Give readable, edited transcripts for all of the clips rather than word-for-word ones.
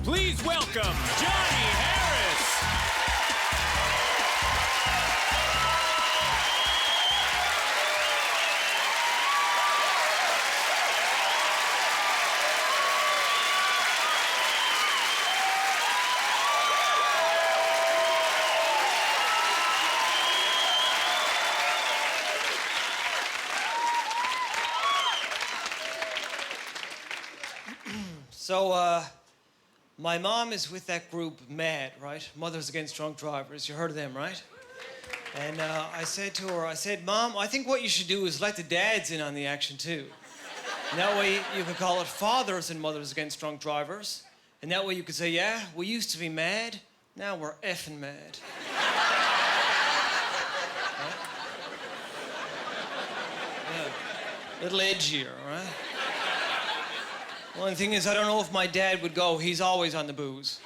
Please welcome Jonny Harris. So, my mom is with that group, MAD, right? Mothers Against Drunk Drivers. You heard of them, right? And I said to her, Mom, I think what you should do is let the dads in on the action, too. And that way you could call it Fathers and Mothers Against Drunk Drivers. And that way you could say, yeah, we used to be mad, now we're effing mad. Right? Yeah. Little edgier, right? Well, the thing is, I don't know if my dad would go. He's always on the booze.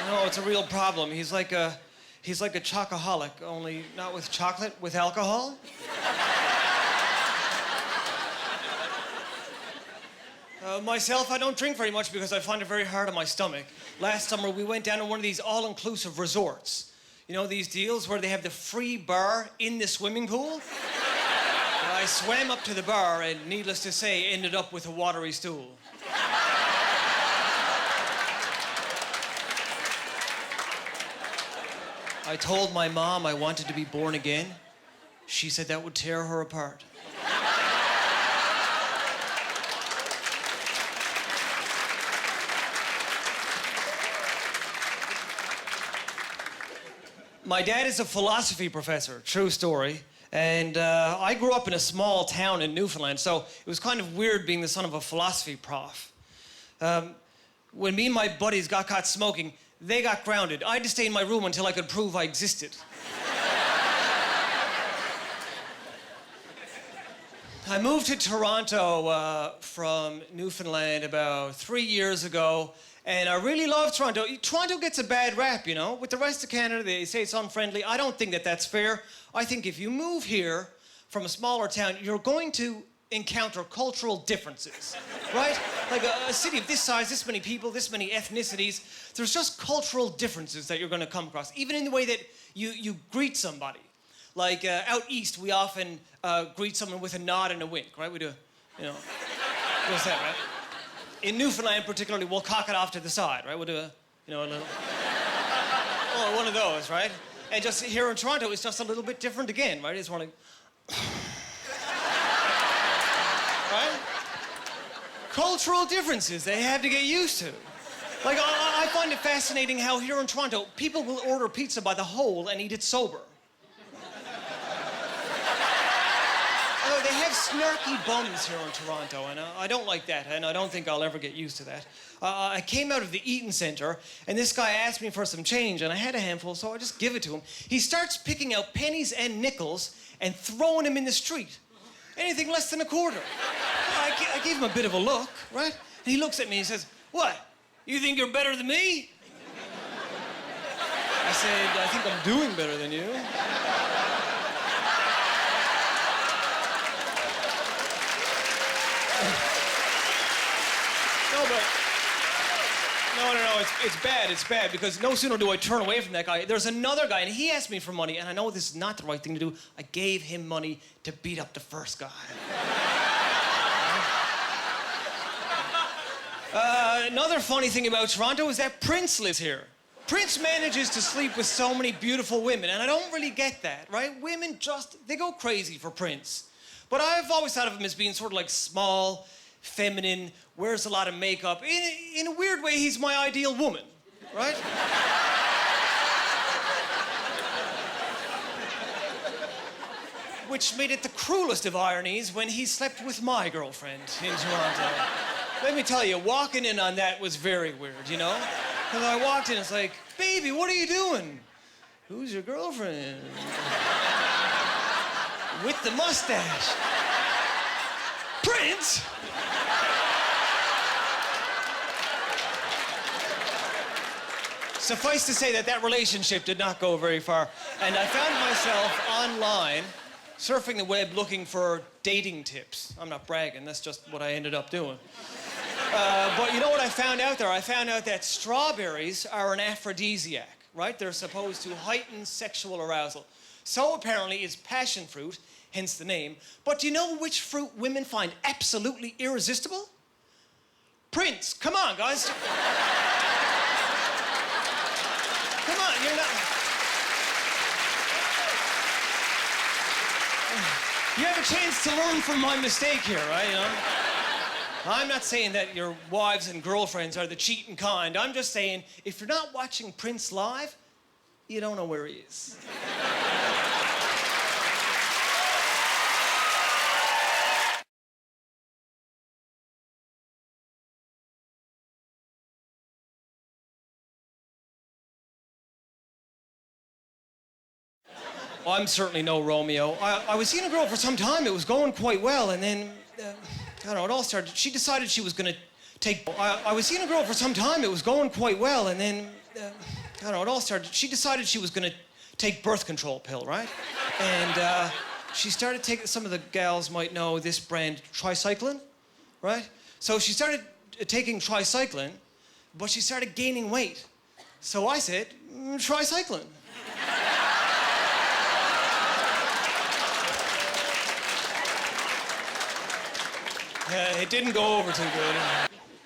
No, it's a real problem. He's like a chocoholic, only not with chocolate, with alcohol. Myself, I don't drink very much because I find it very hard on my stomach. Last summer, we went down to one of these all-inclusive resorts. You know, these deals where they have the free bar in the swimming pool? I swam up to the bar and, needless to say, ended up with a watery stool. I told my mom I wanted to be born again. She said that would tear her apart. My dad is a philosophy professor, true story. And I grew up in a small town in Newfoundland, so it was kind of weird being the son of a philosophy prof. When me and my buddies got caught smoking, they got grounded. I had to stay in my room until I could prove I existed. I moved to Toronto from Newfoundland about 3 years ago, and I really love Toronto. Toronto gets a bad rap, you know. With the rest of Canada, they say it's unfriendly. I don't think that that's fair. I think if you move here from a smaller town, you're going to encounter cultural differences, right? Like a city of this size, this many people, this many ethnicities, there's just cultural differences that you're going to come across, even in the way that you greet somebody. Like out east, we often greet someone with a nod and a wink, right? We do, you know, what's that, right? In Newfoundland, particularly, we'll cock it off to the side, right? We'll do a, you know, a little, oh, one of those, right? And just here in Toronto, it's just a little bit different again, right? It's more like, right? Cultural differences they have to get used to. Like, I find it fascinating how here in Toronto, people will order pizza by the whole and eat it sober. Although they have snarky bums here in Toronto, and I don't like that, and I don't think I'll ever get used to that. I came out of the Eaton Centre, and this guy asked me for some change, and I had a handful, so I just give it to him. He starts picking out pennies and nickels and throwing them in the street. Anything less than a quarter. I gave him a bit of a look, right? And he looks at me and he says, "What? You think you're better than me?" I said, "I think I'm doing better than you." No, it's bad, because no sooner do I turn away from that guy, there's another guy, and he asked me for money, and I know this is not the right thing to do. I gave him money to beat up the first guy. Another funny thing about Toronto is that Prince lives here. Prince manages to sleep with so many beautiful women, and I don't really get that, right? Women they go crazy for Prince. But I've always thought of him as being sort of like small, feminine, wears a lot of makeup. In a weird way, he's my ideal woman, right? Which made it the cruelest of ironies when he slept with my girlfriend in Toronto. Let me tell you, walking in on that was very weird, you know? Because I walked in, it's like, "Baby, what are you doing?" "Who's your girlfriend?" "With the mustache." "Prince?" Suffice to say that relationship did not go very far. And I found myself online, surfing the web looking for dating tips. I'm not bragging, that's just what I ended up doing. But you know what I found out there? I found out that strawberries are an aphrodisiac, right? They're supposed to heighten sexual arousal. So apparently is passion fruit, hence the name. But do you know which fruit women find absolutely irresistible? Prince. Come on, guys. Come on, you're not... You have a chance to learn from my mistake here, right? You know? I'm not saying that your wives and girlfriends are the cheating kind. I'm just saying, if you're not watching Prince live, you don't know where he is. Well, I'm certainly no Romeo. I was seeing a girl for some time. It was going quite well, and then, I don't know, it all started. She decided she was going to take... I was seeing a girl for some time. It was going quite well, and then, I don't know, it all started. She decided she was going to take birth control pill, right? And she started taking... Some of the gals might know this brand, tricycline, right? So she started taking tricycline, but she started gaining weight. So I said, tricycline. It didn't go over too good.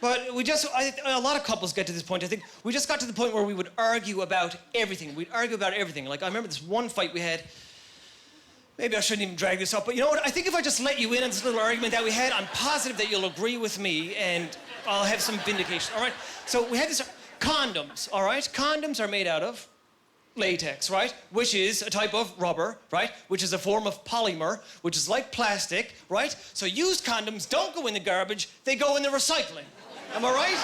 But we just, a lot of couples get to this point. I think we just got to the point where we would argue about everything. We'd argue about everything. Like, I remember this one fight we had. Maybe I shouldn't even drag this up, but you know what? I think if I just let you in on this little argument that we had, I'm positive that you'll agree with me and I'll have some vindication, all right? So we had this, condoms, all right? Condoms are made out of latex, right? Which is a type of rubber, right? Which is a form of polymer, which is like plastic, right? So used condoms don't go in the garbage, they go in the recycling. Am I right?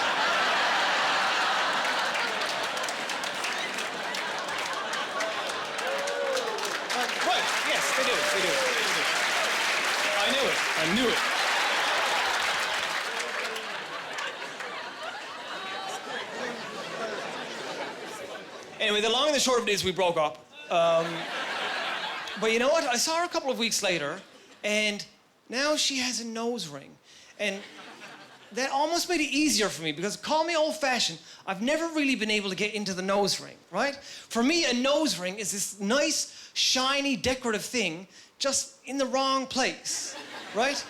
Right, yes, they do. I knew it. Anyway, the long and the short of it is we broke up. But you know what? I saw her a couple of weeks later, and now she has a nose ring. And that almost made it easier for me, because call me old-fashioned, I've never really been able to get into the nose ring, right? For me, a nose ring is this nice, shiny, decorative thing just in the wrong place, right?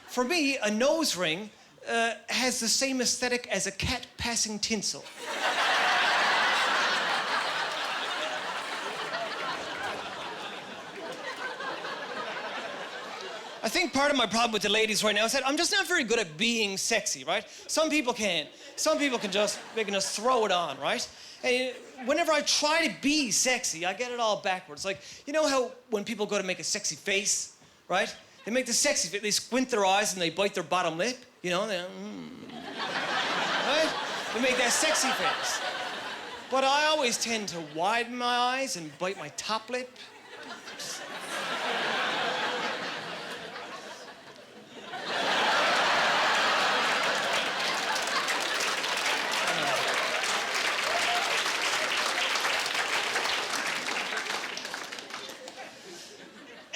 For me, a nose ring has the same aesthetic as a cat passing tinsel. I think part of my problem with the ladies right now is that I'm just not very good at being sexy, right? Some people can. Some people can just, they can just throw it on, right? And whenever I try to be sexy, I get it all backwards. Like, you know how when people go to make a sexy face, right? They make the sexy face, they squint their eyes and they bite their bottom lip, you know? Right? They make that sexy face. But I always tend to widen my eyes and bite my top lip.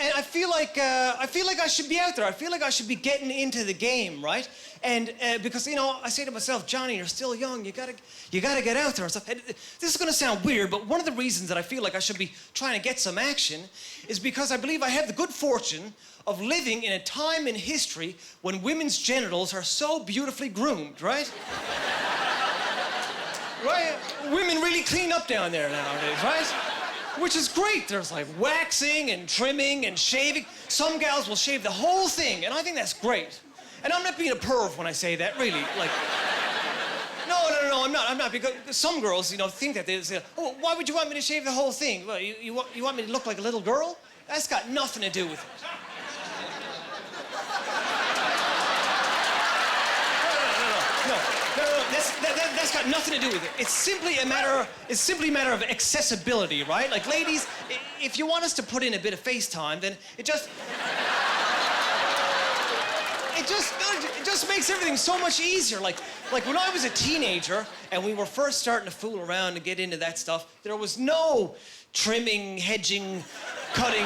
And I feel like I should be out there. I feel like I should be getting into the game, right? And because, you know, I say to myself, Johnny, you're still young. You gotta get out there and stuff. And this is gonna sound weird, but one of the reasons that I feel like I should be trying to get some action is because I believe I have the good fortune of living in a time in history when women's genitals are so beautifully groomed, right? Right? Women really clean up down there nowadays, right? Which is great. There's like waxing and trimming and shaving. Some gals will shave the whole thing, and I think that's great. And I'm not being a perv when I say that, really. Like, no, I'm not. Because some girls, you know, think that they say, oh, why would you want me to shave the whole thing? Well, you want me to look like a little girl? That's got nothing to do with it. No. That's got nothing to do with it. It's simply a matter of accessibility, right? Like, ladies, if you want us to put in a bit of FaceTime, then it just makes everything so much easier. Like when I was a teenager and we were first starting to fool around and get into that stuff, there was no trimming, hedging, cutting.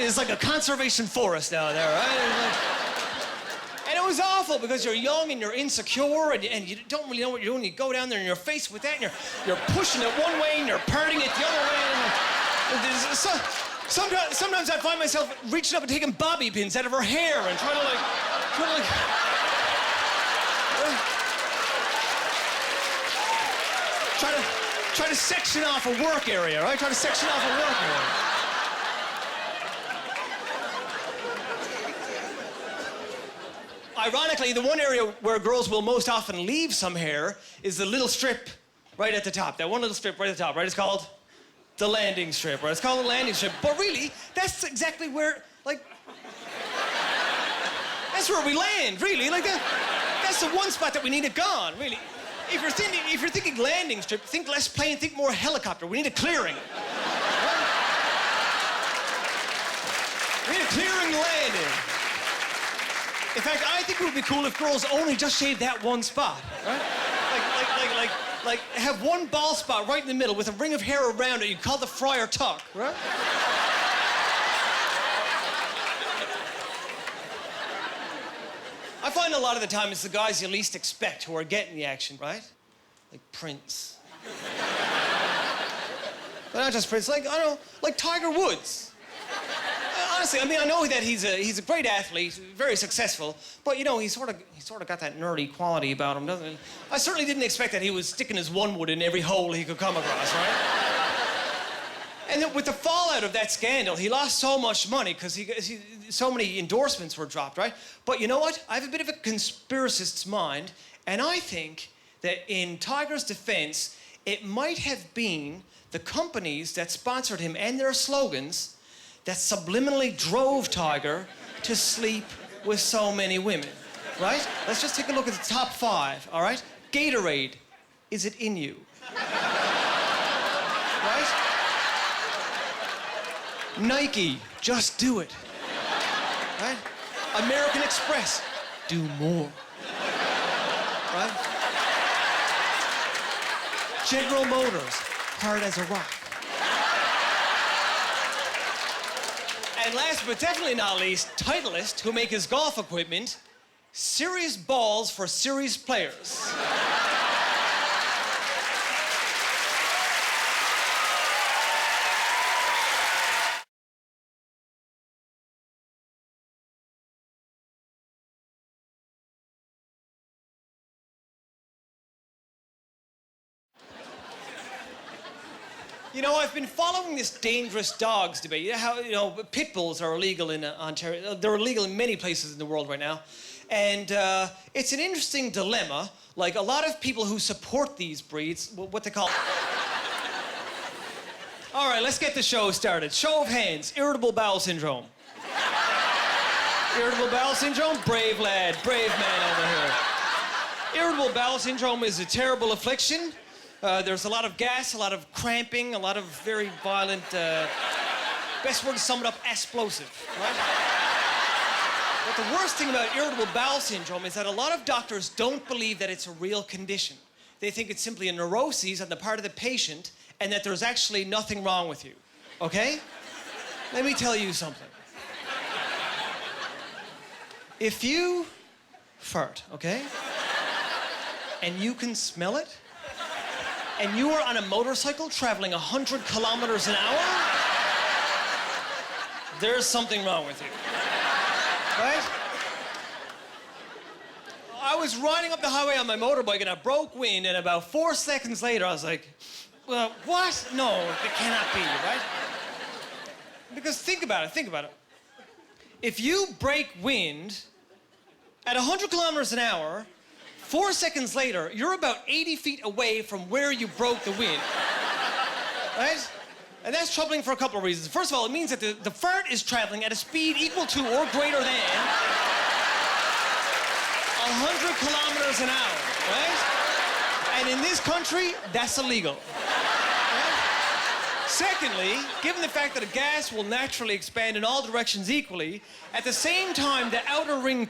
It's like a conservation forest down there, right? And it was awful because you're young and you're insecure and you don't really know what you're doing. You go down there and you're faced with that and you're pushing it one way and you're parting it the other way. Sometimes I find myself reaching up and taking bobby pins out of her hair and trying to try to section off a work area, right? Try to section off a work area. Ironically, the one area where girls will most often leave some hair is the little strip right at the top. That one little strip right at the top, right? It's called the landing strip, right? It's called the landing strip. But really, that's exactly where, that's where we land, really. That's the one spot that we need it gone, really. If you're thinking landing strip, think less plane, think more helicopter. We need a clearing. We need a clearing landing. In fact, I think it would be cool if girls only just shaved that one spot, right? Like have one bald spot right in the middle with a ring of hair around it. You'd call the friar tuck, right? I find a lot of the time it's the guys you least expect who are getting the action, right? Like Prince. But not just Prince, like Tiger Woods. Honestly, I mean, I know that he's a great athlete, very successful, but you know, he's sort of got that nerdy quality about him, doesn't he? I certainly didn't expect that he was sticking his one wood in every hole he could come across, right? And then with the fallout of that scandal, he lost so much money because so many endorsements were dropped, right? But you know what? I have a bit of a conspiracist's mind, and I think that in Tiger's defense, it might have been the companies that sponsored him and their slogans that subliminally drove Tiger to sleep with so many women, right? Let's just take a look at the top 5, all right? Gatorade, is it in you? Right? Nike, just do it. Right? American Express, do more. Right? General Motors, hard as a rock. And last but definitely not least, Titleist, who make his golf equipment, serious balls for serious players. You know, I've been following this dangerous dogs debate. You know how, pit bulls are illegal in Ontario. They're illegal in many places in the world right now. And it's an interesting dilemma. Like, a lot of people who support these breeds, what they call... All right, let's get the show started. Show of hands, irritable bowel syndrome. Irritable bowel syndrome? Brave lad, brave man over here. Irritable bowel syndrome is a terrible affliction. There's a lot of gas, a lot of cramping, a lot of very violent, best word to sum it up, explosive, right? But the worst thing about irritable bowel syndrome is that a lot of doctors don't believe that it's a real condition. They think it's simply a neuroses on the part of the patient and that there's actually nothing wrong with you, okay? Let me tell you something. If you fart, okay, and you can smell it, and you are on a motorcycle traveling 100 kilometers an hour, there's something wrong with you, right? I was riding up the highway on my motorbike and I broke wind, and about 4 seconds later I was like, well, what? No, it cannot be, right? Because think about it. If you break wind at 100 kilometers an hour, 4 seconds later, you're about 80 feet away from where you broke the wind, right? And that's troubling for a couple of reasons. First of all, it means that the fart is traveling at a speed equal to or greater than 100 kilometers an hour, right? And in this country, that's illegal. Right? Secondly, given the fact that a gas will naturally expand in all directions equally, at the same time, the outer ring